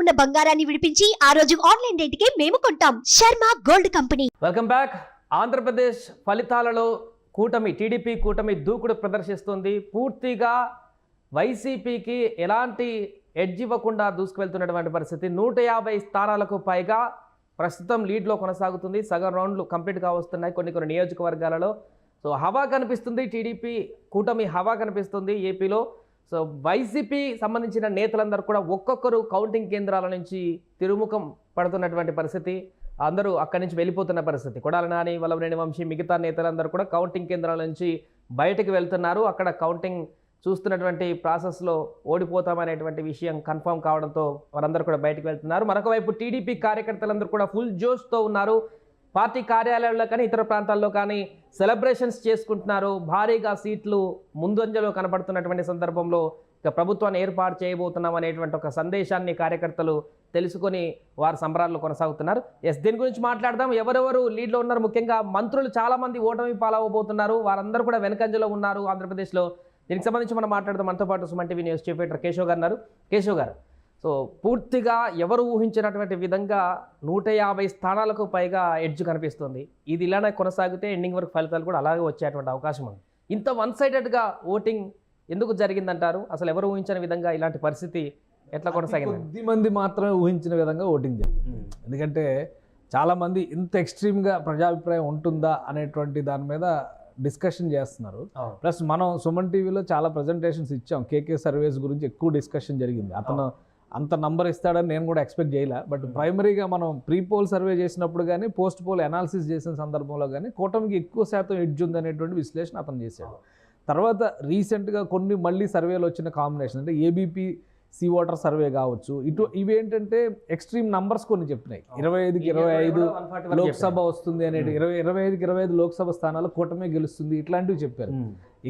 ఉన్న బంగారాన్ని విడిపించి ఆ రోజు ఆన్లైన్ రేటుకే మేము కొంటాం. Sharma gold company. Welcome back. Andhra Pradesh ఫలితాలలో టీడీపీ కూటమి దూకుడు ప్రదర్శిస్తుంది. పూర్తిగా వైసీపీకి ఎలాంటి ఎడ్జ్ ఇవ్వకుండా దూసుకువెళ్తున్నటువంటి పరిస్థితి. 150 స్థానాలకు పైగా ప్రస్తుతం లీడ్లో కొనసాగుతుంది. సగం రౌండ్లు కంప్లీట్గా వస్తున్నాయి కొన్ని నియోజకవర్గాలలో. సో హవా కనిపిస్తుంది, టీడీపీ కూటమి హవా కనిపిస్తుంది ఏపీలో. సో వైసీపీ సంబంధించిన నేతలందరూ కూడా ఒక్కొక్కరు కౌంటింగ్ కేంద్రాల నుంచి తిరుముఖం పడుతున్నటువంటి పరిస్థితి. అందరూ అక్కడి నుంచి వెళ్ళిపోతున్న పరిస్థితి. కొడాల నాని, వల్లభనేని వంశీ, మిగతా నేతలందరూ కూడా కౌంటింగ్ కేంద్రాల నుంచి బయటకు వెళ్తున్నారు. అక్కడ కౌంటింగ్ చూస్తున్నటువంటి ప్రాసెస్లో ఓడిపోతామనేటువంటి విషయం కన్ఫర్మ్ కావడంతో వారందరూ కూడా బయటకు వెళ్తున్నారు. మరొక వైపు టీడీపీ కార్యకర్తలందరూ కూడా ఫుల్ జోష్తో ఉన్నారు. పార్టీ కార్యాలయాల్లో కానీ ఇతర ప్రాంతాల్లో కానీ సెలబ్రేషన్స్ చేసుకుంటున్నారు. భారీగా సీట్లు ముందంజలో కనపడుతున్నటువంటి సందర్భంలో ఇక ప్రభుత్వాన్ని ఏర్పాటు చేయబోతున్నాం అనేటువంటి ఒక సందేశాన్ని కార్యకర్తలు తెలుసుకొని వారు సంబరాల్లో కొనసాగుతున్నారు. దీని గురించి మాట్లాడదాం. ఎవరెవరు లీడ్లో ఉన్నారు? ముఖ్యంగా మంత్రులు చాలామంది ఓటమి పాలవబోతున్నారు. వారందరూ కూడా వెనకంజలో ఉన్నారు ఆంధ్రప్రదేశ్లో. దీనికి సంబంధించి మనం మాట్లాడదాం. మనతో పాటు Suman TV news chief editor Keshav గారు ఉన్నారు. కేశవ్ గారు, సో పూర్తిగా ఎవరు ఊహించినటువంటి విధంగా 150 స్థానాలకు పైగా ఎడ్జ్ కనిపిస్తుంది. ఇది ఇలానే కొనసాగితే ఎండింగ్ వరకు ఫలితాలు కూడా అలాగే వచ్చేటువంటి అవకాశం ఉంది. ఇంత వన్ సైడెడ్గా ఓటింగ్ ఎందుకు జరిగిందంటారు? అసలు ఎవరు ఊహించిన విధంగా ఇలాంటి పరిస్థితి ఎట్లా కొనసాగింది? కొద్ది మంది మాత్రమే ఊహించిన విధంగా ఓటింగ్ జరిగింది. ఎందుకంటే చాలామంది ఇంత ఎక్స్ట్రీమ్గా ప్రజాభిప్రాయం ఉంటుందా అనేటువంటి దాని మీద డిస్కషన్ చేస్తున్నారు. ప్లస్ మనం సుమన్ టీవీలో చాలా ప్రజెంటేషన్స్ ఇచ్చాం. కేకే సర్వేస్ గురించి ఎక్కువ డిస్కషన్ జరిగింది. అతను అంత నంబర్ ఇస్తాడని నేను కూడా ఎక్స్పెక్ట్ చేయలే. బట్ ప్రైమరీగా మనం ప్రీ పోల్ సర్వే చేసినప్పుడు కానీ పోస్ట్ పోల్ అనాలిసిస్ చేసిన సందర్భంలో కానీ కూటమికి ఎక్కువ శాతం ఎడ్జ్ ఉందనేటువంటి విశ్లేషణ అతను చేశాడు. తర్వాత రీసెంట్గా కొన్ని మళ్ళీ సర్వేలు వచ్చిన కాంబినేషన్ అంటే ఏబీపీ సీ ఓటర్ సర్వే కావచ్చు. ఇవేంటంటే ఎక్స్ట్రీమ్ నంబర్స్ కొన్ని చెప్పినాయి. 25కి 25 లోక్సభ వస్తుంది అనేది, 25కి 25 లోక్సభ స్థానాలు కూటమి గెలుస్తుంది, ఇట్లాంటివి చెప్పారు.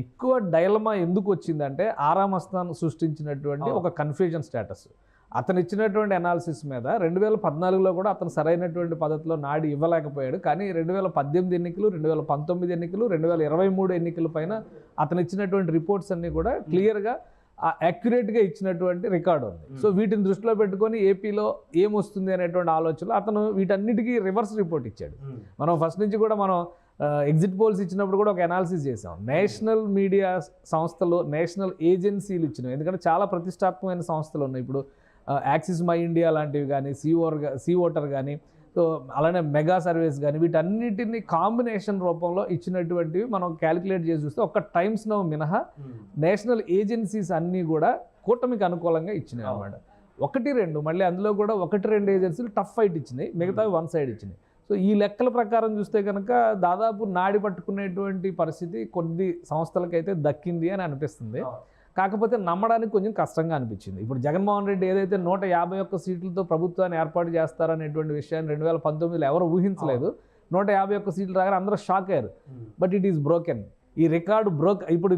ఎక్కువ డైలమా ఎందుకు వచ్చిందంటే ఆరామస్థానం సృష్టించినటువంటి ఒక కన్ఫ్యూజన్ స్టేటస్. అతను ఇచ్చినటువంటి అనాలిసిస్ మీద 2014లో కూడా అతను సరైనటువంటి పద్ధతిలో నాడి ఇవ్వలేకపోయాడు. కానీ 2018 ఎన్నికలు, 2019 ఎన్నికలు, 2023 ఎన్నికల పైన అతను ఇచ్చినటువంటి రిపోర్ట్స్ అన్నీ కూడా క్లియర్గా యాక్యురేట్గా ఇచ్చినటువంటి రికార్డు ఉంది. సో వీటిని దృష్టిలో పెట్టుకొని ఏపీలో ఏమొస్తుంది అనేటువంటి ఆలోచనలో అతను వీటన్నిటికీ రివర్స్ రిపోర్ట్ ఇచ్చాడు. మనం ఫస్ట్ నుంచి కూడా మనం ఎగ్జిట్ పోల్స్ ఇచ్చినప్పుడు కూడా ఒక అనాలిసిస్ చేసాం. నేషనల్ మీడియా సంస్థలు, నేషనల్ ఏజెన్సీలు ఇచ్చినాయి. ఎందుకంటే చాలా ప్రతిష్టాత్మకమైన సంస్థలు ఉన్నాయి. ఇప్పుడు యాక్సిస్ మై ఇండియా లాంటివి కానీ, సీ ఓటర్ కానీ, సో అలానే మెగా సర్వేస్ కానీ, వీటన్నిటిని కాంబినేషన్ రూపంలో ఇచ్చినటువంటివి మనం క్యాలిక్యులేట్ చేసి చూస్తే ఒక్క టైమ్స్ నౌ మినహా నేషనల్ ఏజెన్సీస్ అన్నీ కూడా కూటమికి అనుకూలంగా ఇచ్చినాయి అన్నమాట. 1-2 మళ్ళీ అందులో కూడా 1-2 ఏజెన్సీలు టఫ్ ఫైట్ ఇచ్చినాయి, మిగతావి వన్ సైడ్ ఇచ్చినాయి. సో ఈ లెక్కల ప్రకారం చూస్తే కనుక దాదాపు నాడి పట్టుకునేటువంటి పరిస్థితి కొన్ని సంస్థలకైతే దక్కింది అని అనిపిస్తుంది. కాకపోతే నమ్మడానికి కొంచెం కష్టంగా అనిపించింది. ఇప్పుడు జగన్మోహన్ రెడ్డి ఏదైతే 151 సీట్లతో ప్రభుత్వాన్ని ఏర్పాటు చేస్తారనేటువంటి విషయాన్ని 2019లో ఎవరు ఊహించలేదు. 151 సీట్లు రాగానే అందరూ షాక్ అయ్యారు. But it is broken. ఈ రికార్డు ఇప్పుడు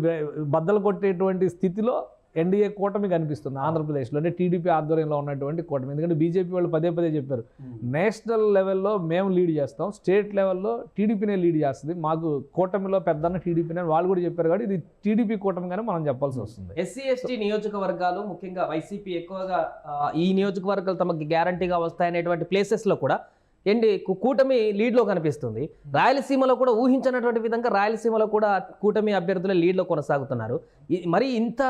బద్దలు కొట్టేటువంటి స్థితిలో ఎన్డీఏ కూటమి కనిపిస్తుంది ఆంధ్రప్రదేశ్లో, అంటే టీడీపీ ఆధ్వర్యంలో ఉన్నటువంటి కూటమి. ఎందుకంటే బీజేపీ వాళ్ళు పదే చెప్పారు, నేషనల్ లెవెల్లో మేము లీడ్ చేస్తాం, స్టేట్ లెవెల్లో టీడీపీనే లీడ్ చేస్తుంది, మాకు కూటమిలో పెద్దన్న టీడీపీనే వాళ్ళు కూడా చెప్పారు. కాబట్టి ఇది టీడీపీ కూటమిగానే మనం చెప్పాల్సి వస్తుంది. ఎస్సీ ఎస్టీ నియోజకవర్గాలు ముఖ్యంగా వైసీపీ ఎక్కువగా ఈ నియోజకవర్గాలు తమకి గ్యారంటీగా వస్తాయనేటువంటి ప్లేసెస్లో కూడా కూటమి లీడ్లో కనిపిస్తుంది. రాయలసీమలో కూడా ఊహించినటువంటి విధంగా రాయలసీమలో కూడా కూటమి అభ్యర్థులు లీడ్లో కొనసాగుతున్నారు. మరి ఇంత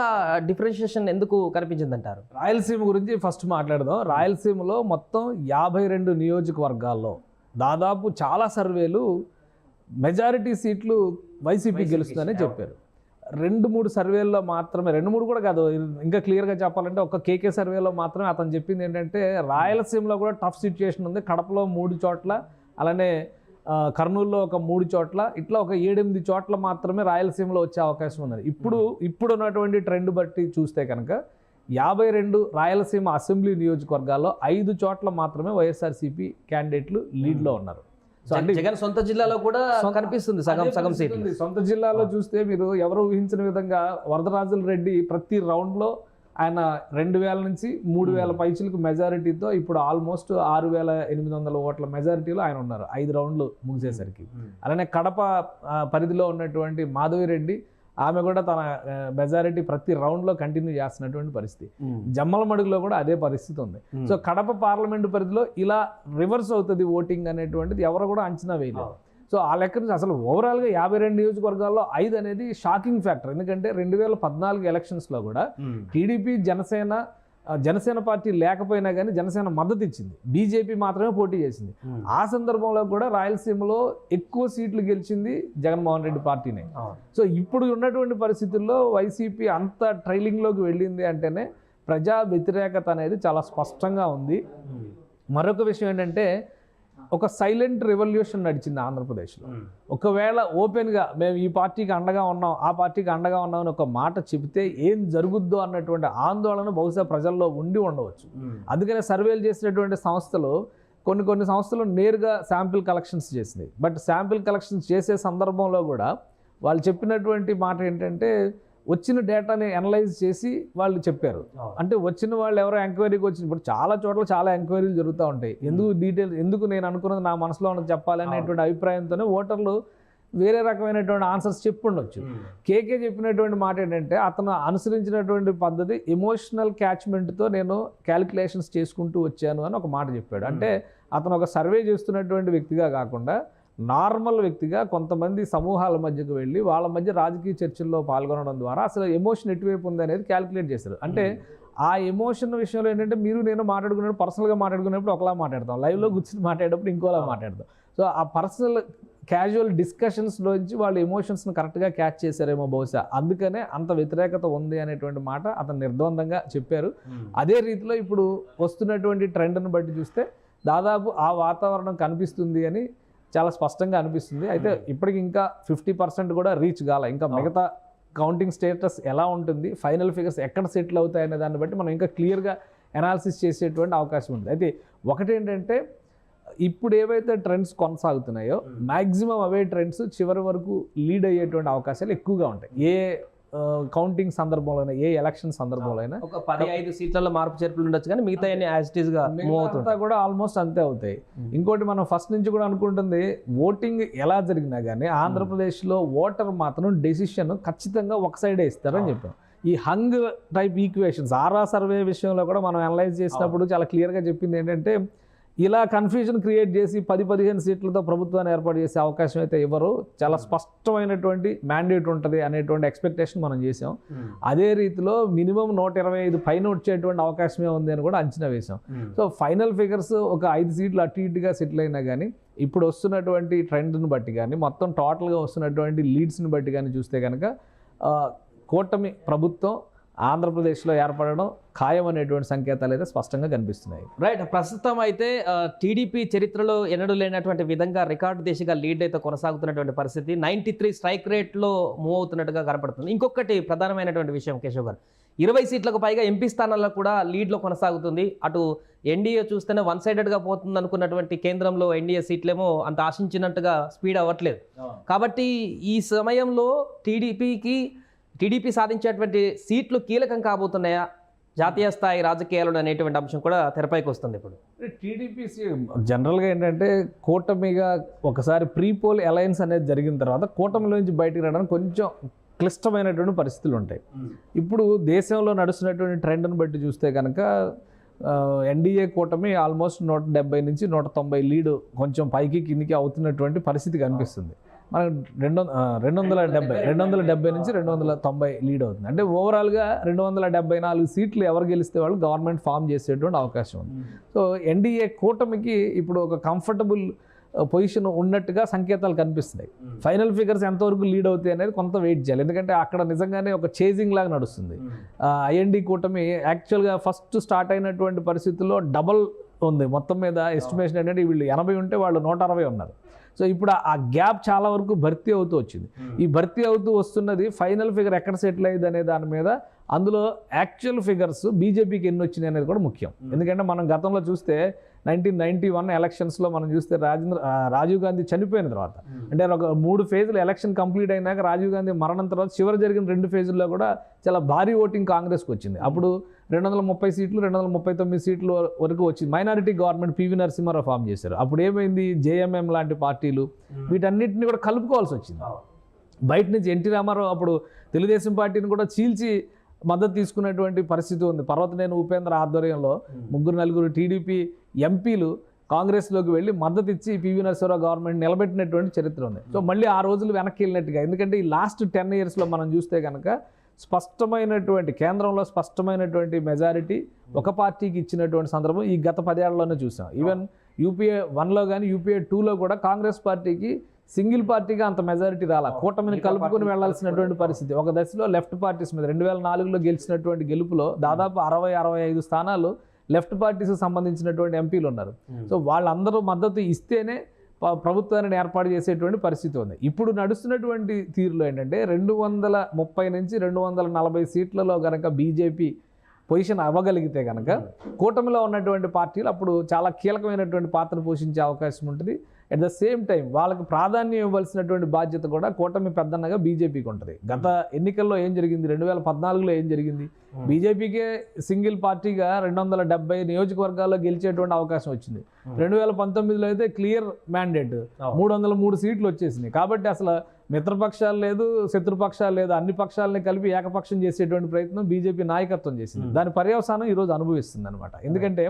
డిఫరెన్షియేషన్ ఎందుకు కనిపించిందంటారు? రాయలసీమ గురించి ఫస్ట్ మాట్లాడదాం. రాయలసీమలో మొత్తం 52 నియోజకవర్గాల్లో దాదాపు చాలా సర్వేలు మెజారిటీ సీట్లు వైసీపీ గెలుస్తుందని చెప్పారు. 2-3 సర్వేల్లో మాత్రమే, 2-3 కూడా కాదు, ఇంకా క్లియర్గా చెప్పాలంటే ఒక కేకే సర్వేలో మాత్రమే అతను చెప్పింది ఏంటంటే రాయలసీమలో కూడా టఫ్ సిచ్యుయేషన్ ఉంది. కడపలో 3 చోట్ల, అలానే కర్నూలులో ఒక 3 చోట్ల, ఇట్లా ఒక 7-8 చోట్ల మాత్రమే రాయలసీమలో వచ్చే అవకాశం ఉన్నది. ఇప్పుడు ఉన్నటువంటి ట్రెండ్ బట్టి చూస్తే కనుక 52 రాయలసీమ అసెంబ్లీ నియోజకవర్గాల్లో 5 చోట్ల మాత్రమే వైఎస్ఆర్సీపీ క్యాండిడేట్లు లీడ్లో ఉన్నారు. సో అంటే జగన్ సొంత జిల్లాలో కూడా కనిపిస్తుంది సగం సీట్లు. సొంత జిల్లాలో చూస్తే మీరు ఎవరు ఊహించిన విధంగా వరదరాజుల రెడ్డి ప్రతి రౌండ్లో ఆయన 2000 నుంచి 3000 పైచులకు మెజారిటీతో ఇప్పుడు ఆల్మోస్ట్ 6800 ఓట్ల మెజారిటీలో ఆయన ఉన్నారు 5 రౌండ్లు ముగిసేసరికి. అలానే కడప పరిధిలో ఉన్నటువంటి మాధవిరెడ్డి ఆమె కూడా తన మెజారిటీ ప్రతి రౌండ్లో కంటిన్యూ చేస్తున్నటువంటి పరిస్థితి. జమ్మలమడుగులో కూడా అదే పరిస్థితి ఉంది. సో కడప పార్లమెంటు పరిధిలో ఇలా రివర్స్ అవుతుంది ఓటింగ్ అనేటువంటిది ఎవరు కూడా అంచనా వేయలేదు. సో ఆ లెక్క నుంచి అసలు ఓవరాల్గా 52 నియోజకవర్గాల్లో 5 అనేది షాకింగ్ ఫ్యాక్టర్. ఎందుకంటే 2014 ఎలక్షన్స్లో కూడా టీడీపీ జనసేన పార్టీ లేకపోయినా కానీ జనసేన మద్దతు ఇచ్చింది, బీజేపీ మాత్రమే పోటీ చేసింది. ఆ సందర్భంలో కూడా రాయలసీమలో ఎక్కువ సీట్లు గెలిచింది జగన్మోహన్ రెడ్డి పార్టీనే. సో ఇప్పుడు ఉన్నటువంటి పరిస్థితుల్లో వైసీపీ అంత ట్రైలింగ్లోకి వెళ్ళింది అంటేనే ప్రజా వ్యతిరేకత అనేది చాలా స్పష్టంగా ఉంది. మరొక విషయం ఏంటంటే ఒక సైలెంట్ రెవల్యూషన్ నడిచింది ఆంధ్రప్రదేశ్లో. ఒకవేళ ఓపెన్గా మేము ఈ పార్టీకి అండగా ఉన్నాం, ఆ పార్టీకి అండగా ఉన్నాం అని ఒక మాట చెబితే ఏం జరుగుద్దో అన్నటువంటి ఆందోళన బహుశా ప్రజల్లో ఉండవచ్చు. అందుకనే సర్వేలు చేసినటువంటి సంస్థలు కొన్ని సంస్థలు నేరుగా శాంపిల్ కలెక్షన్స్ చేసినాయి. బట్ శాంపిల్ కలెక్షన్స్ చేసే సందర్భంలో కూడా వాళ్ళు చెప్పినటువంటి మాట ఏంటంటే వచ్చిన డేటాని అనలైజ్ చేసి వాళ్ళు చెప్పారు. అంటే వచ్చిన వాళ్ళు ఎవరో ఎంక్వైరీకి వచ్చిన, ఇప్పుడు చాలా చోట్ల చాలా ఎంక్వైరీలు జరుగుతూ ఉంటాయి. ఎందుకు నేను అనుకున్నది నా మనసులో ఉన్నది చెప్పాలనేటువంటి అభిప్రాయంతోనే ఓటర్లు వేరే రకమైనటువంటి ఆన్సర్స్ చెప్పుండొచ్చు. కేకే చెప్పినటువంటి మాట ఏంటంటే అతను అనుసరించినటువంటి పద్ధతి ఎమోషనల్ క్యాచ్మెంట్తో నేను క్యాలిక్యులేషన్స్ చేసుకుంటూ వచ్చాను అని ఒక మాట చెప్పాడు. అంటే అతను ఒక సర్వే చేస్తున్నటువంటి వ్యక్తిగా కాకుండా నార్మల్ వ్యక్తిగా కొంతమంది సమూహాల మధ్యకు వెళ్ళి వాళ్ళ మధ్య రాజకీయ చర్చల్లో పాల్గొనడం ద్వారా అసలు ఎమోషన్ ఎటువైపు ఉంది అనేది క్యాలిక్యులేట్ చేశారు. అంటే ఆ ఎమోషన్ విషయంలో ఏంటంటే మీరు నేను మాట్లాడుకున్నప్పుడు పర్సనల్గా మాట్లాడుకున్నప్పుడు ఒకలా మాట్లాడతాం, లైవ్లో కూర్చొని మాట్లాడేటప్పుడు ఇంకోలా మాట్లాడతాం. సో ఆ పర్సనల్ క్యాజువల్ డిస్కషన్స్లోంచి వాళ్ళు ఎమోషన్స్ని కరెక్ట్గా క్యాచ్ చేశారేమో బహుశా, అందుకనే అంత వ్యతిరేకత ఉంది అనేటువంటి మాట అతను నిర్ద్వందంగా చెప్పారు. అదే రీతిలో ఇప్పుడు వస్తున్నటువంటి ట్రెండ్ని బట్టి చూస్తే దాదాపు ఆ వాతావరణం కనిపిస్తుంది అని చాలా స్పష్టంగా అనిపిస్తుంది. అయితే ఇప్పటికి ఇంకా 50% కూడా రీచ్ కాల. ఇంకా మిగతా కౌంటింగ్ స్టేటస్ ఎలా ఉంటుంది, ఫైనల్ ఫిగర్స్ ఎక్కడ సెటిల్ అవుతాయి అనే దాన్ని బట్టి మనం ఇంకా క్లియర్గా అనాలిసిస్ చేసేటువంటి అవకాశం ఉంది. అయితే ఒకటేంటంటే ఇప్పుడు ఏవైతే ట్రెండ్స్ కొనసాగుతున్నాయో మ్యాక్సిమం అవే ట్రెండ్స్ చివరి వరకు లీడ్ అయ్యేటువంటి అవకాశాలు ఎక్కువగా ఉంటాయి. ఏ కౌంటింగ్ సందర్భంలో ఏ ఎలక్షన్ సందర్భంలో అయినా ఒక 15 సీట్లలో మార్పు చేర్పులు ఉండొచ్చు, కానీ మిగతా యాజ్ ఇట్ ఈస్ గా మూవ్ అవుతుంది కూడా ఆల్మోస్ట్ అంతే అవుతాయి. ఇంకోటి మనం ఫస్ట్ నుంచి కూడా అనుకుంటుంది ఓటింగ్ ఎలా జరిగినా కానీ ఆంధ్రప్రదేశ్లో ఓటర్ మాత్రం డెసిషన్ ఖచ్చితంగా ఒక సైడే ఇస్తారని చెప్పాం. ఈ hung type equations RR survey విషయంలో కూడా మనం అనలైజ్ చేసినప్పుడు చాలా క్లియర్గా చెప్పింది ఏంటంటే ఇలా కన్ఫ్యూజన్ క్రియేట్ చేసి 10-15 సీట్లతో ప్రభుత్వాన్ని ఏర్పాటు చేసే అవకాశం అయితే ఎవరు, చాలా స్పష్టమైనటువంటి మ్యాండేట్ ఉంటుంది అనేటువంటి ఎక్స్పెక్టేషన్ మనం చేసాం. అదే రీతిలో మినిమం 125 పైన వచ్చేటువంటి అవకాశమే ఉంది అని కూడా అంచనా వేసాం. సో ఫైనల్ ఫిగర్స్ ఒక 5 సీట్లు అటు ఇటుగా సెటిల్ అయినా కానీ ఇప్పుడు వస్తున్నటువంటి ట్రెండ్ని బట్టి కానీ మొత్తం టోటల్గా వస్తున్నటువంటి లీడ్స్ని బట్టి కానీ చూస్తే కనుక కూటమి ప్రభుత్వం ఆంధ్రప్రదేశ్లో ఏర్పడడం ఖాయం అనేటువంటి సంకేతాలు అయితే స్పష్టంగా కనిపిస్తున్నాయి. రైట్, ప్రస్తుతం అయితే టీడీపీ చరిత్రలో ఎన్నడూ లేనటువంటి విధంగా రికార్డు దిశగా లీడ్ అయితే కొనసాగుతున్నటువంటి పరిస్థితి, 93 స్ట్రైక్ రేట్లో మూవ్ అవుతున్నట్టుగా కనపడుతుంది. ఇంకొకటి ప్రధానమైనటువంటి విషయం కేశవ్ గారు, 20 సీట్లకు పైగా ఎంపీ స్థానాల్లో కూడా లీడ్లో కొనసాగుతుంది. అటు ఎన్డీఏ చూస్తేనే వన్ సైడెడ్గా పోతుంది అనుకున్నటువంటి కేంద్రంలో ఎన్డీఏ సీట్లేమో అంత ఆశించినట్టుగా స్పీడ్ అవ్వట్లేదు. కాబట్టి ఈ సమయంలో టీడీపీ సాధించేటువంటి సీట్లు కీలకం కాబోతున్నాయా జాతీయ స్థాయి రాజకీయాలు అనేటువంటి అంశం కూడా తెరపైకి వస్తుంది. ఇప్పుడు టీడీపీ జనరల్గా ఏంటంటే కూటమిగా ఒకసారి ప్రీపోల్ అలయన్స్ అనేది జరిగిన తర్వాత కూటమిలో నుంచి బయటకు రావడానికి కొంచెం క్లిష్టమైనటువంటి పరిస్థితులు ఉంటాయి. ఇప్పుడు దేశంలో నడుస్తున్నటువంటి ట్రెండ్ని బట్టి చూస్తే కనుక ఎన్డీఏ కూటమి ఆల్మోస్ట్ 170 నుంచి 190 లీడ్ కొంచెం పైకి కిందికి అవుతున్నటువంటి పరిస్థితి కనిపిస్తుంది. మనకు 270 నుంచి 290 లీడ్ అవుతుంది. అంటే ఓవరాల్గా 274 సీట్లు ఎవరు గెలిస్తే వాళ్ళు గవర్నమెంట్ ఫామ్ చేసేటువంటి అవకాశం ఉంది. సో ఎన్డీఏ కూటమికి ఇప్పుడు ఒక కంఫర్టబుల్ పొజిషన్ ఉన్నట్టుగా సంకేతాలు కనిపిస్తున్నాయి. ఫైనల్ ఫిగర్స్ ఎంతవరకు లీడ్ అవుతాయి అనేది కొంత వెయిట్ చేయాలి, ఎందుకంటే అక్కడ నిజంగానే ఒక చేజింగ్ లాగా నడుస్తుంది. ఐఎన్డీ కూటమి యాక్చువల్గా ఫస్ట్ స్టార్ట్ అయినటువంటి పరిస్థితుల్లో డబల్ ఉంది. మొత్తం మీద ఎస్టిమేషన్ ఏంటంటే వీళ్ళు 80 ఉంటే వాళ్ళు 160 ఉన్నారు. సో ఇప్పుడు ఆ గ్యాప్ చాలా వరకు భర్తీ అవుతూ వచ్చింది. ఈ భర్తీ అవుతూ వస్తున్నది ఫైనల్ ఫిగర్ ఎక్కడ సెటిల్ అయ్యింది అనే దాని మీద, అందులో యాక్చువల్ ఫిగర్స్ బీజేపీకి ఎన్ని వచ్చినాయి అనేది కూడా ముఖ్యం. ఎందుకంటే మనం గతంలో చూస్తే 1991 ఎలక్షన్స్లో మనం చూస్తే రాజీవ్ గాంధీ చనిపోయిన తర్వాత, అంటే ఒక 3 ఫేజులు ఎలక్షన్ కంప్లీట్ అయినాక రాజీవ్ గాంధీ మరణం తర్వాత చివరి జరిగిన 2 ఫేజుల్లో కూడా చాలా భారీ ఓటింగ్ కాంగ్రెస్కి వచ్చింది. అప్పుడు 230 సీట్లు 239 సీట్ల వరకు వచ్చింది. Minority government PV Narasimha Rao form చేశారు. అప్పుడు ఏమైంది, జేఎంఎం లాంటి పార్టీలు వీటన్నిటిని కూడా కలుపుకోవాల్సి వచ్చింది. బయట నుంచి ఎన్టీ రామారావు అప్పుడు తెలుగుదేశం పార్టీని కూడా చీల్చి మద్దతు తీసుకున్నటువంటి పరిస్థితి ఉంది. పర్వతనేని ఉపేంద్ర ఆధ్వర్యంలో 3-4 టీడీపీ ఎంపీలు కాంగ్రెస్లోకి వెళ్ళి మద్దతు ఇచ్చి పివి నరసింహరావు గవర్నమెంట్ నిలబెట్టినటువంటి చరిత్ర ఉంది. సో మళ్ళీ ఆ రోజులు వెనక్కి వెళ్ళినట్టుగా, ఎందుకంటే ఈ లాస్ట్ 10 yearsలో మనం చూస్తే కనుక స్పష్టమైనటువంటి కేంద్రంలో స్పష్టమైనటువంటి మెజారిటీ ఒక పార్టీకి ఇచ్చినటువంటి సందర్భం ఈ గత 10 ఏళ్లలోనే చూసాం. ఈవెన్ యూపీఏ 1లో కానీ యూపీఏ 2లో కూడా కాంగ్రెస్ పార్టీకి సింగిల్ పార్టీగా అంత మెజారిటీ రాలా, కూటమిని కలుపుకొని వెళ్లాల్సినటువంటి పరిస్థితి. ఒక దశలో లెఫ్ట్ పార్టీస్ మీద 2004లో గెలిచినటువంటి గెలుపులో దాదాపు 60-65 స్థానాలు లెఫ్ట్ పార్టీస్కి సంబంధించినటువంటి ఎంపీలు ఉన్నారు. సో వాళ్ళందరూ మద్దతు ఇస్తేనే ప్రభుత్వాన్ని ఏర్పాటు చేసేటువంటి పరిస్థితి ఉంది. ఇప్పుడు నడుస్తున్నటువంటి తీరులో ఏంటంటే 230 నుంచి 240 సీట్లలో కనుక బీజేపీ పొజిషన్ అవ్వగలిగితే కనుక కూటమిలో ఉన్నటువంటి పార్టీలు అప్పుడు చాలా కీలకమైనటువంటి పాత్ర పోషించే అవకాశం ఉంటుంది. అట్ ద సేమ్ టైం వాళ్ళకి ప్రాధాన్యం ఇవ్వాల్సినటువంటి బాధ్యత కూడా కూటమి పెద్దన్నగా బీజేపీకి ఉంటుంది. గత ఎన్నికల్లో ఏం జరిగింది, 2014లో ఏం జరిగింది, బీజేపీకే సింగిల్ పార్టీగా 270 నియోజకవర్గాల్లో గెలిచేటువంటి అవకాశం వచ్చింది. 2019లో అయితే క్లియర్ మ్యాండేట్ 303 సీట్లు వచ్చేసినాయి. కాబట్టి అసలు మిత్రపక్షాలు లేదు, శత్రుపక్షాలు లేదు, అన్ని పక్షాలని కలిపి ఏకపక్షం చేసేటువంటి ప్రయత్నం బీజేపీ నాయకత్వం చేసింది. దాని పర్యవసానం ఈరోజు అనుభవిస్తుంది అనమాట. ఎందుకంటే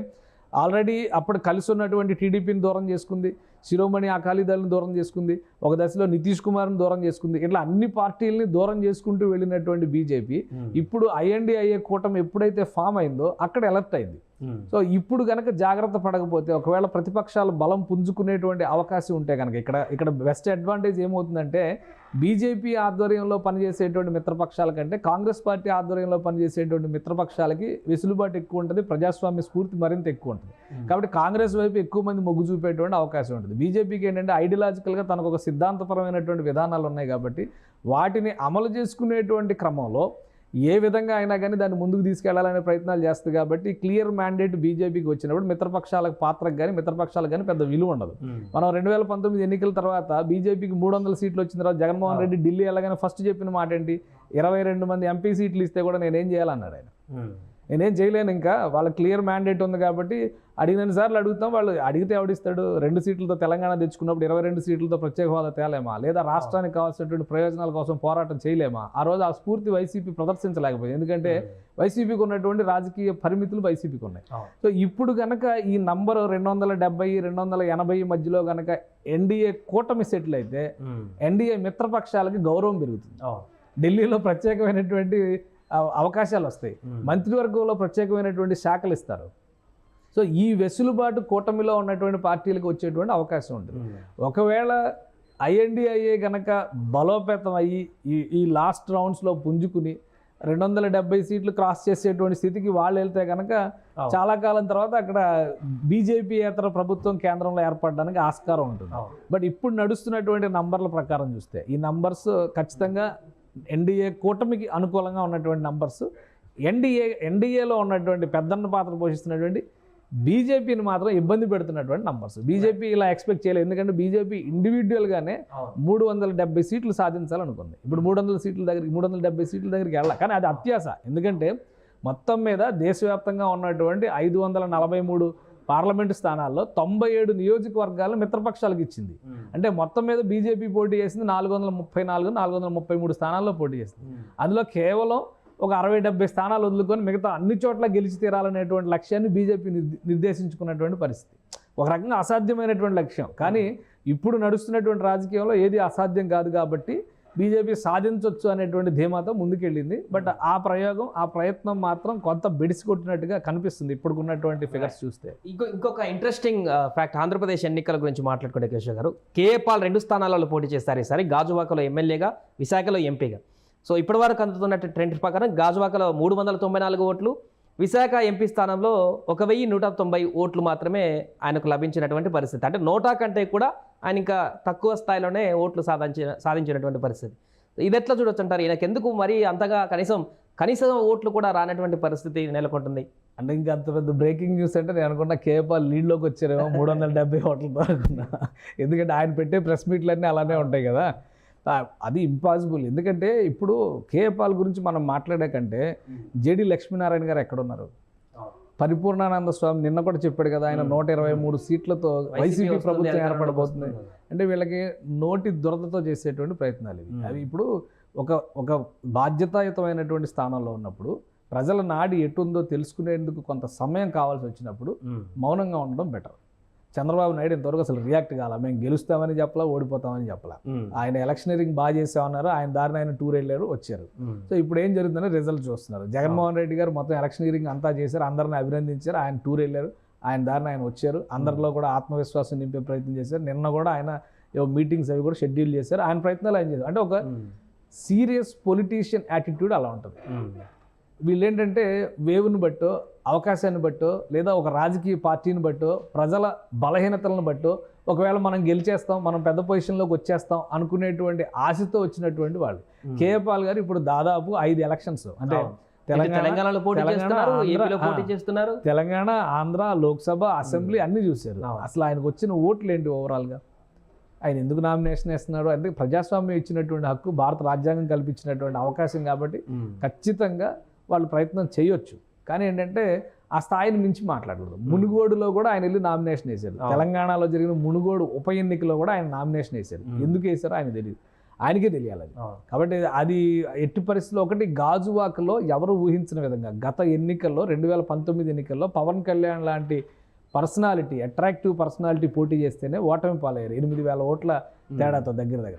ఆల్రెడీ అప్పుడు కలిసి ఉన్నటువంటి టీడీపీని దూరం చేసుకుంది, శిరోమణి అకాలీదళని దూరం చేసుకుంది, ఒక దశలో నితీష్ కుమార్ని దూరం చేసుకుంది. ఇట్లా అన్ని పార్టీలని దూరం చేసుకుంటూ వెళ్ళినటువంటి బీజేపీ ఇప్పుడు ఐఎన్డీఏ కూటమి ఎప్పుడైతే ఫామ్ అయిందో అక్కడ ఎలర్ట్ అయింది. సో ఇప్పుడు కనుక జాగ్రత్త పడకపోతే ఒకవేళ ప్రతిపక్షాలు బలం పుంజుకునేటువంటి అవకాశం ఉంటే కనుక ఇక్కడ బెస్ట్ అడ్వాంటేజ్ ఏమవుతుందంటే బీజేపీ ఆధ్వర్యంలో పనిచేసేటువంటి మిత్రపక్షాల కంటే కాంగ్రెస్ పార్టీ ఆధ్వర్యంలో పనిచేసేటువంటి మిత్రపక్షాలకి వెసులుబాటు ఎక్కువ ఉంటుంది, ప్రజాస్వామ్య స్ఫూర్తి మరింత ఎక్కువ ఉంటుంది. కాబట్టి కాంగ్రెస్ వైపు ఎక్కువ మంది మొగ్గు చూపేటువంటి అవకాశం ఉంటుంది. బీజేపీకి ఏంటంటే ఐడియాలజికల్గా తనకు ఒక సిద్ధాంతపరమైనటువంటి విధానాలు ఉన్నాయి కాబట్టి వాటిని అమలు చేసుకునేటువంటి క్రమంలో ఏ విధంగా అయినా కానీ దాన్ని ముందుకు తీసుకెళ్లాలనే ప్రయత్నాలు చేస్తుంది. కాబట్టి క్లియర్ మ్యాండేట్ బీజేపీకి వచ్చినప్పుడు మిత్రపక్షాలకు పాత్రకు కానీ మిత్రపక్షాలకు కానీ పెద్ద విలువ ఉండదు. మనం 2019 ఎన్నికల తర్వాత బీజేపీకి 300 సీట్లు వచ్చిన తర్వాత జగన్మోహన్ రెడ్డి ఢిల్లీ వెళ్ళగానే ఫస్ట్ చెప్పిన మాట ఏంటి, 22 మంది ఎంపీ సీట్లు ఇస్తే కూడా నేనేం చేయాలన్నాడు ఆయన. నేనేం చేయలేను, ఇంకా వాళ్ళ క్లియర్ మ్యాండేట్ ఉంది కాబట్టి అడిగిన సార్లు అడుగుతాం, వాళ్ళు అడిగితే ఎవడిస్తాడు. 2 సీట్లతో తెలంగాణ తెచ్చుకున్నప్పుడు 22 సీట్లతో ప్రత్యేక హోదా తేలేమా, లేదా రాష్ట్రానికి కావాల్సినటువంటి ప్రయోజనాల కోసం పోరాటం చేయలేమా? ఆ రోజు ఆ స్ఫూర్తి వైసీపీ ప్రదర్శించలేకపోయింది, ఎందుకంటే వైసీపీకి ఉన్నటువంటి రాజకీయ పరిమితులు వైసీపీకి ఉన్నాయి. సో ఇప్పుడు కనుక ఈ నంబర్ 270-280 మధ్యలో కనుక ఎన్డీఏ కూటమి సెటిల్ అయితే ఎన్డీఏ మిత్రపక్షాలకి గౌరవం పెరుగుతుంది. ఢిల్లీలో ప్రత్యేకమైనటువంటి అవకాశాలు వస్తాయి, మంత్రివర్గంలో ప్రత్యేకమైనటువంటి శాఖలు ఇస్తారు. సో ఈ వెసులుబాటు కూటమిలో ఉన్నటువంటి పార్టీలకు వచ్చేటువంటి అవకాశం ఉంటుంది. ఒకవేళ ఐఎన్డీఏ కనుక బలోపేతం అయ్యి ఈ లాస్ట్ రౌండ్స్లో పుంజుకుని 270 సీట్లు క్రాస్ చేసేటువంటి స్థితికి వాళ్ళు వెళ్తే కనుక చాలా కాలం తర్వాత అక్కడ బీజేపీ ఏతర ప్రభుత్వం కేంద్రంలో ఏర్పడడానికి ఆస్కారం ఉంటుంది. బట్ ఇప్పుడు నడుస్తున్నటువంటి నంబర్ల ప్రకారం చూస్తే ఈ నంబర్స్ ఖచ్చితంగా ఎన్డీఏ కూటమికి అనుకూలంగా ఉన్నటువంటి నంబర్స్. ఎన్డీఏలో ఉన్నటువంటి పెద్దన్న పాత్ర పోషిస్తున్నటువంటి బీజేపీని మాత్రం ఇబ్బంది పెడుతున్నటువంటి నంబర్స్. బీజేపీ ఇలా ఎక్స్పెక్ట్ చేయలేదు, ఎందుకంటే బీజేపీ ఇండివిజువల్గానే 370 సీట్లు సాధించాలనుకుంది. ఇప్పుడు 370 సీట్ల దగ్గరికి వెళ్ళాలి, కానీ అది అత్యాశ. ఎందుకంటే మొత్తం మీద దేశవ్యాప్తంగా ఉన్నటువంటి 543 పార్లమెంటు స్థానాల్లో 97 నియోజకవర్గాలు మిత్రపక్షాలకు ఇచ్చింది. అంటే మొత్తం మీద బీజేపీ పోటీ చేసింది 434-433 స్థానాల్లో పోటీ చేసింది. అందులో కేవలం ఒక 60-70 స్థానాలు వదులుకొని మిగతా అన్ని చోట్ల గెలిచి తీరాలనేటువంటి లక్ష్యాన్ని బీజేపీ నిర్దేశించుకున్నటువంటి పరిస్థితి. ఒక రకంగా అసాధ్యమైనటువంటి లక్ష్యం, కానీ ఇప్పుడు నడుస్తున్నటువంటి రాజకీయంలో ఏది అసాధ్యం కాదు కాబట్టి బీజేపీ సాధించవచ్చు అనేటువంటి ధీమాతో ముందుకెళ్ళింది. బట్ ఆ ప్రయత్నం మాత్రం కొంత బెడిసి కొట్టినట్టుగా కనిపిస్తుంది ఇప్పుడున్నటువంటి ఫిగర్స్ చూస్తే. ఇంకొక ఇంట్రెస్టింగ్ ఫ్యాక్ట్, ఆంధ్రప్రదేశ్ ఎన్నికల గురించి మాట్లాడుకుంటే కేశవ్ గారు, కేఏ పాల్ 2 స్థానాలలో పోటీ చేస్తారు ఈసారి, గాజువాకలో ఎమ్మెల్యేగా, విశాఖలో ఎంపీగా. సో ఇప్పటివరకు అందుతున్న ట్రెండ్ ప్రకారం గాజువాకలో 394 ఓట్లు, విశాఖ ఎంపీ స్థానంలో 1190 ఓట్లు మాత్రమే ఆయనకు లభించినటువంటి పరిస్థితి. అంటే నోటా కంటే కూడా ఆయన ఇంకా తక్కువ స్థాయిలోనే ఓట్లు సాధించినటువంటి పరిస్థితి. ఇది ఎట్లా చూడొచ్చు అంటారు? ఈయనకు ఎందుకు మరి అంతగా కనీసం ఓట్లు కూడా రానటువంటి పరిస్థితి నెలకొంటుంది? అంటే ఇంకా అంత పెద్ద బ్రేకింగ్ న్యూస్ అంటే నేను అనుకున్నా కేపాల్ లీడ్లోకి వచ్చారేమో 370 ఓట్లతో అనుకున్నా. ఎందుకంటే ఆయన పెట్టే ప్రెస్ మీట్లన్నీ అలానే ఉంటాయి కదా, అది ఇంపాసిబుల్. ఎందుకంటే ఇప్పుడు కేపాల్ గురించి మనం మాట్లాడే కంటే జేడి లక్ష్మీనారాయణ గారు ఎక్కడున్నారు? పరిపూర్ణానంద స్వామి నిన్న కూడా చెప్పాడు కదా, ఆయన 123 సీట్లతో వైసీపీ ప్రభుత్వం ఏర్పడబోతుంది అంటే వీళ్ళకి నోటి దురదతో చేసేటువంటి ప్రయత్నాలు ఇవి. అవి ఇప్పుడు ఒక బాధ్యతాయుతమైనటువంటి స్థానంలో ఉన్నప్పుడు ప్రజల నాడి ఎటుందో తెలుసుకునేందుకు కొంత సమయం కావాల్సి వచ్చినప్పుడు మౌనంగా ఉండడం బెటర్. చంద్రబాబు నాయుడు ఇంతవరకు అసలు రియాక్ట్ కాల, మేము గెలుస్తామని చెప్పలా, ఓడిపోతామని చెప్పలా. ఆయన ఎలక్షనీరింగ్ బాగా చేసామన్నారు, ఆయన దారిని ఆయన టూర్ వెళ్ళారు, వచ్చారు. సో ఇప్పుడు ఏం జరుగుతుందని రిజల్ట్ చూస్తున్నారు. జగన్మోహన్ రెడ్డి గారు మొత్తం ఎలక్షనీరింగ్ అంతా చేశారు, అందరిని అభినందించారు, ఆయన టూర్ వెళ్ళారు, ఆయన దారిని ఆయన వచ్చారు, అందరిలో కూడా ఆత్మవిశ్వాసం నింపే ప్రయత్నం చేశారు. నిన్న కూడా ఆయన మీటింగ్స్ అవి కూడా షెడ్యూల్ చేశారు, ఆయన ప్రయత్నాలు ఆయన చేశారు. అంటే ఒక సీరియస్ పొలిటీషియన్ యాటిట్యూడ్ అలా ఉంటుంది. వీళ్ళు ఏంటంటే వేవుని బట్టో, అవకాశాన్ని బట్టో, లేదా ఒక రాజకీయ పార్టీని బట్టో, ప్రజల బలహీనతలను బట్టో, ఒకవేళ మనం గెలిచేస్తాం, మనం పెద్ద పొజిషన్లోకి వచ్చేస్తాం అనుకునేటువంటి ఆశతో వచ్చినటువంటి వాళ్ళు. కేఏ పాల్ గారు ఇప్పుడు దాదాపు 5 ఎలక్షన్స్ అంటే తెలంగాణ, ఆంధ్ర, లోక్సభ, అసెంబ్లీ అన్ని చూశారు. అసలు ఆయనకు వచ్చిన ఓట్లు ఏంటి ఓవరాల్గా, ఆయన ఎందుకు నామినేషన్ వేస్తున్నాడు అంటే ప్రజాస్వామ్యం ఇచ్చినటువంటి హక్కు, భారత రాజ్యాంగం కల్పించినటువంటి అవకాశం కాబట్టి ఖచ్చితంగా వాళ్ళు ప్రయత్నం చేయొచ్చు. కానీ ఏంటంటే ఆ స్థాయిని మించి మాట్లాడకూడదు. మునుగోడులో కూడా ఆయన వెళ్ళి నామినేషన్ వేశారు. తెలంగాణలో జరిగిన మునుగోడు ఉప ఎన్నికలో కూడా ఆయన నామినేషన్ వేశారు. ఎందుకు వేశారో ఆయన తెలియదు, ఆయనకే తెలియాలి అది. కాబట్టి అది ఎట్టి పరిస్థితుల్లో ఒకటి గాజువాకలో ఎవరు ఊహించిన విధంగా గత ఎన్నికల్లో 2019 ఎన్నికల్లో పవన్ కళ్యాణ్ లాంటి పర్సనాలిటీ, అట్రాక్టివ్ పర్సనాలిటీ పోటీ చేస్తేనే ఓటమి పాలయ్యారు 8,000 ఓట్ల తేడాతో దగ్గర.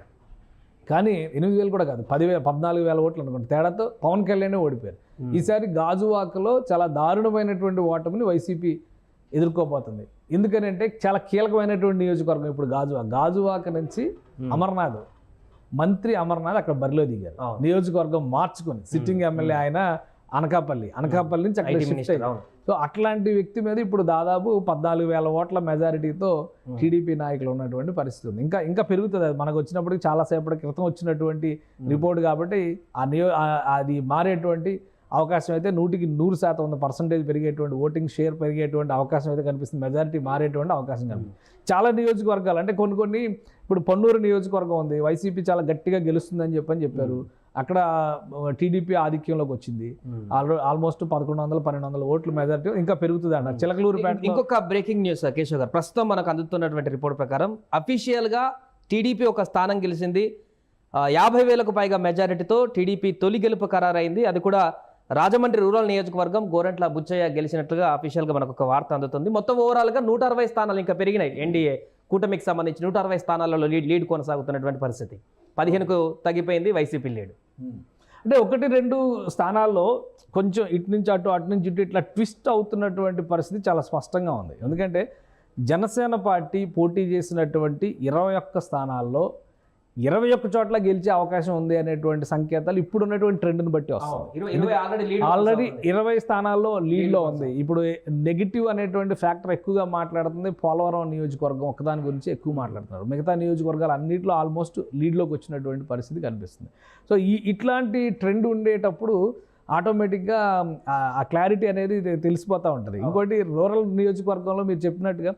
కానీ 8,000 కూడా కాదు, 14,000 ఓట్లు అనుకుంటే తేడాతో పవన్ కళ్యాణ్ ఓడిపోయారు. ఈసారి గాజువాకలో చాలా దారుణమైనటువంటి ఓటమిని వైసీపీ ఎదుర్కోబోతుంది. ఎందుకనంటే చాలా కీలకమైనటువంటి నియోజకవర్గం ఇప్పుడు గాజువాక నుంచి అమర్నాథ్, మంత్రి అమర్నాథ్ అక్కడ బరిలో దిగారు. నియోజకవర్గం మార్చుకొని సిట్టింగ్ ఎమ్మెల్యే ఆయన అనకాపల్లి నుంచి అక్కడ షిఫ్ట్ అయ్యారు. సో అట్లాంటి వ్యక్తి మీద ఇప్పుడు దాదాపు 14,000 ఓట్ల మెజారిటీతో టీడీపీ నాయకులు ఉన్నటువంటి పరిస్థితి ఉంది. ఇంకా పెరుగుతుంది. అది మనకు వచ్చినప్పటికి చాలాసేపటి క్రితం వచ్చినటువంటి రిపోర్ట్ కాబట్టి అది మారేటువంటి అవకాశం అయితే 100% ఉంది. పర్సంటేజ్ పెరిగేటువంటి, ఓటింగ్ షేర్ పెరిగేటువంటి అవకాశం అయితే కనిపిస్తుంది. మెజారిటీ మారేటువంటి అవకాశం కనిపిస్తుంది. చాలా నియోజకవర్గాలు అంటే కొన్ని ఇప్పుడు పన్నూరు నియోజకవర్గం ఉంది, వైసీపీ చాలా గట్టిగా గెలుస్తుందని చెప్పారు. అక్కడ టీడీపీ ఆధిక్యంలోకి వచ్చింది. ఆల్మోస్ట్ 1,100-1,200 ఓట్లు మెజారిటీ ఇంకా పెరుగుతుంది అన్నారు. చిలకలూరుపేట. ఇంకొక బ్రేకింగ్ న్యూస్ కేశవ్ గారు, ప్రస్తుతం మనకు అందుతున్నటువంటి రిపోర్ట్ ప్రకారం అఫీషియల్గా టీడీపీ ఒక స్థానం గెలిచింది. 50,000కు పైగా మెజారిటీతో టీడీపీ తొలి గెలుపు ఖరారైంది. అది కూడా రాజమండ్రి రూరల్ నియోజకవర్గం గోరంట్ల బుచ్చయ్య గెలిచినట్లుగా అఫీషియల్గా మనకు ఒక వార్త అందుతుంది. మొత్తం ఓవరాల్గా 160 స్థానాలు ఇంకా పెరిగినాయి. ఎన్డీఏ కూటమికి సంబంధించి 160 స్థానాలలో లీడ్ కొనసాగుతున్నటువంటి పరిస్థితి. 15కు తగ్గిపోయింది వైసీపీ లీడ్. అంటే 1-2 స్థానాల్లో కొంచెం ఇటు నుంచి అటు నుంచి ఇటు ఇట్లా ట్విస్ట్ అవుతున్నటువంటి పరిస్థితి చాలా స్పష్టంగా ఉంది. ఎందుకంటే జనసేన పార్టీ పోటీ చేసినటువంటి 21 స్థానాల్లో 21 చోట్ల గెలిచే అవకాశం ఉంది అనేటువంటి సంకేతాలు ఇప్పుడు ఉన్నటువంటి ట్రెండ్ని బట్టి వస్తుంది. ఆల్రెడీ 20 స్థానాల్లో లీడ్లో ఉంది. ఇప్పుడు నెగిటివ్ అనేటువంటి ఫ్యాక్టర్ ఎక్కువగా మాట్లాడుతుంది. పోలవరం నియోజకవర్గం ఒకదాని గురించి ఎక్కువ మాట్లాడుతున్నారు. మిగతా నియోజకవర్గాలు అన్నింటిలో ఆల్మోస్ట్ లీడ్లోకి వచ్చినటువంటి పరిస్థితి కనిపిస్తుంది. సో ఇట్లాంటి ట్రెండ్ ఉండేటప్పుడు ఆటోమేటిక్గా ఆ క్లారిటీ అనేది తెలిసిపోతూ ఉంటుంది. ఇంకోటి రూరల్ నియోజకవర్గంలో మీరు చెప్పినట్టుగా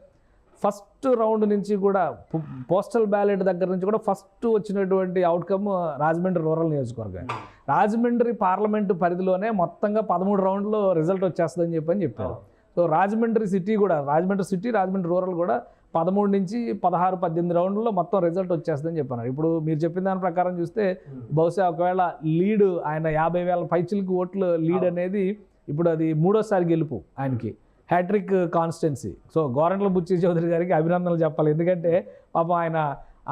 ఫస్ట్ రౌండ్ నుంచి కూడా పోస్టల్ బ్యాలెట్ దగ్గర నుంచి కూడా ఫస్ట్ వచ్చినటువంటి అవుట్కమ్ రాజమండ్రి రూరల్ నియోజకవర్గం. రాజమండ్రి పార్లమెంటు పరిధిలోనే మొత్తంగా 13 రౌండ్లో రిజల్ట్ వచ్చేస్తుందని చెప్పారు. సో రాజమండ్రి సిటీ కూడా, రాజమండ్రి రూరల్ కూడా 13 నుంచి 16, 18 రౌండ్లలో మొత్తం రిజల్ట్ వచ్చేస్తుందని చెప్పారు. ఇప్పుడు మీరు చెప్పిన దాని ప్రకారం చూస్తే బహుశా ఒకవేళ లీడ్ ఆయన 50,000 పైచిలకు ఓట్లు లీడ్ అనేది ఇప్పుడు అది 3వ గెలుపు ఆయనకి, hattrick constituency. So Gorantla Butchaiah Chowdary గారికి అభినందనలు చెప్పాలి. ఎందుకంటే పాపం ఆయన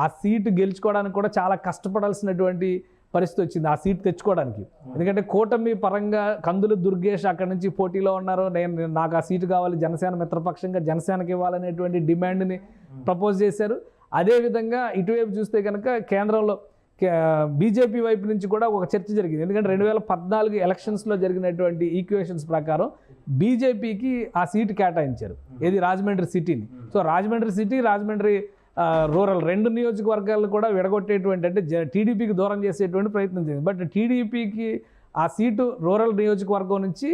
ఆ సీటు గెలుచుకోవడానికి కూడా చాలా కష్టపడాల్సినటువంటి పరిస్థితి వచ్చింది ఆ సీట్ తెచ్చుకోవడానికి. ఎందుకంటే కూటమి పరంగా కందులు దుర్గేష్ అక్కడి నుంచి పోటీలో ఉన్నారు. నాకు ఆ సీటు కావాలి, జనసేన మిత్రపక్షంగా జనసేనకి ఇవ్వాలనేటువంటి డిమాండ్ని ప్రపోజ్ చేశారు. అదేవిధంగా ఇటువైపు చూస్తే కనుక కేంద్రంలో బీజేపీ వైపు నుంచి కూడా ఒక చర్చ జరిగింది. ఎందుకంటే 2014 ఎలక్షన్స్లో జరిగినటువంటి ఈక్వేషన్స్ ప్రకారం బీజేపీకి ఆ సీటు కేటాయించారు, ఏది రాజమండ్రి సిటీని. సో రాజమండ్రి రూరల్ 2 నియోజకవర్గాలను కూడా విడగొట్టేటువంటి, అంటే టీడీపీకి దూరం చేసేటువంటి ప్రయత్నం చేసింది. బట్ టీడీపీకి ఆ సీటు రూరల్ నియోజకవర్గం నుంచి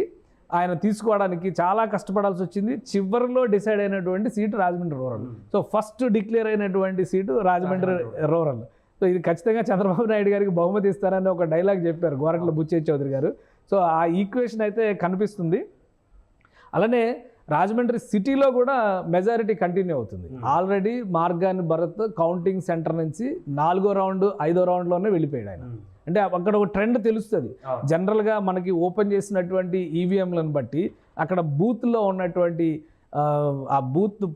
ఆయన తీసుకోవడానికి చాలా కష్టపడాల్సి వచ్చింది. చివరిలో డిసైడ్ అయినటువంటి seat Rajahmundry rural. So first declare అయినటువంటి సీటు రాజమండ్రి రూరల్. సో ఇది ఖచ్చితంగా చంద్రబాబు నాయుడు గారికి బహుమతి ఇస్తారని ఒక డైలాగ్ చెప్పారు గోరంట్ల బుచ్చయ్య చౌదరి గారు. సో ఆ ఈక్వేషన్ అయితే కనిపిస్తుంది. అలానే రాజమండ్రి సిటీలో కూడా మెజారిటీ కంటిన్యూ అవుతుంది. Already Margani Bharat counting centre నుంచి 4వ రౌండ్ 5వ రౌండ్లోనే వెళ్ళిపోయాడు ఆయన. అంటే అక్కడ ఒక ట్రెండ్ తెలుస్తుంది. జనరల్గా మనకి ఓపెన్ చేసినటువంటి ఈవీఎంలను బట్టి అక్కడ బూత్లో ఉన్నటువంటి ఆ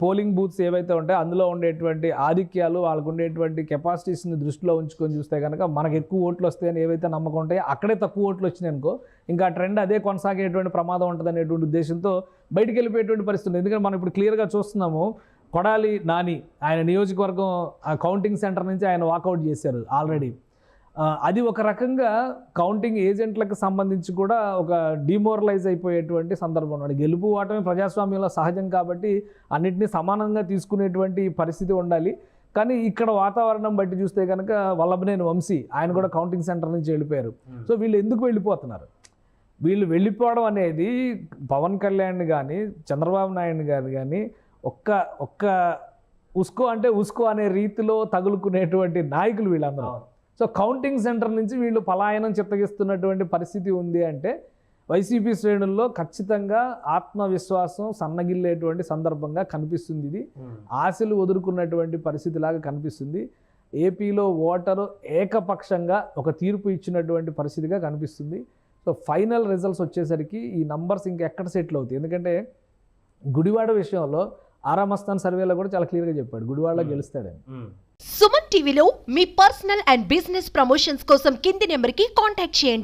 పోలింగ్ బూత్స్ ఏవైతే ఉంటాయో అందులో ఉండేటువంటి ఆధిక్యాలు, వాళ్ళకు ఉండేటువంటి కెపాసిటీస్ని దృష్టిలో ఉంచుకొని చూస్తే కనుక మనకు ఎక్కువ ఓట్లు వస్తాయని ఏవైతే నమ్మకం ఉంటాయో అక్కడే తక్కువ ఓట్లు వచ్చినాయి అనుకో ఇంకా ట్రెండ్ అదే కొనసాగేటువంటి ప్రమాదం ఉంటుంది అనేటువంటి ఉద్దేశంతో బయటికి వెళ్ళిపోయేటువంటి పరిస్థితి. ఎందుకంటే మనం ఇప్పుడు క్లియర్గా చూస్తున్నాము, కొడాలి నాని ఆయన నియోజకవర్గం ఆ కౌంటింగ్ సెంటర్ నుంచి ఆయన వాకౌట్ చేశారు ఆల్రెడీ. అది ఒక రకంగా కౌంటింగ్ ఏజెంట్లకు సంబంధించి కూడా ఒక డిమోరలైజ్ అయిపోయేటువంటి సందర్భం. గెలుపు ఓటమి ప్రజాస్వామ్యంలో సహజం కాబట్టి అన్నింటినీ సమానంగా తీసుకునేటువంటి పరిస్థితి ఉండాలి. కానీ ఇక్కడ వాతావరణం బట్టి చూస్తే కనుక వల్లభనేని వంశీ ఆయన కూడా కౌంటింగ్ సెంటర్ నుంచి వెళ్ళిపోయారు. సో వీళ్ళు ఎందుకు వెళ్ళిపోతున్నారు? వీళ్ళు వెళ్ళిపోవడం అనేది పవన్ కళ్యాణ్ కానీ చంద్రబాబు నాయుడు గారు కానీ ఒక్క ఉస్కో అంటే ఉస్కో అనే రీతిలో తగులుకునేటువంటి నాయకులు వీళ్ళందరూ. సో కౌంటింగ్ సెంటర్ నుంచి వీళ్ళు పలాయనం చిత్తగిస్తున్నటువంటి పరిస్థితి ఉంది అంటే వైసీపీ శ్రేణుల్లో ఖచ్చితంగా ఆత్మవిశ్వాసం సన్నగిల్లేటువంటి సందర్భంగా కనిపిస్తుంది. ఇది ఆశలు వదులుకున్నటువంటి పరిస్థితిలాగా కనిపిస్తుంది. ఏపీలో ఓటరు ఏకపక్షంగా ఒక తీర్పు ఇచ్చినటువంటి పరిస్థితిగా కనిపిస్తుంది. సో ఫైనల్ రిజల్ట్స్ వచ్చేసరికి ఈ నంబర్స్ ఇంకెక్కడ సెటిల్ అవుతాయి. ఎందుకంటే గుడివాడ విషయంలో ఆరామస్థాన్ సర్వేలో కూడా చాలా క్లియర్గా చెప్పాడు గుడివాడలో గెలుస్తాడని. సుమన్ టీవీలో మీ పర్సనల్ అండ్ బిజినెస్ ప్రమోషన్స్ కోసం కింది నెంబర్కి కాంటాక్ట్ చేయండి.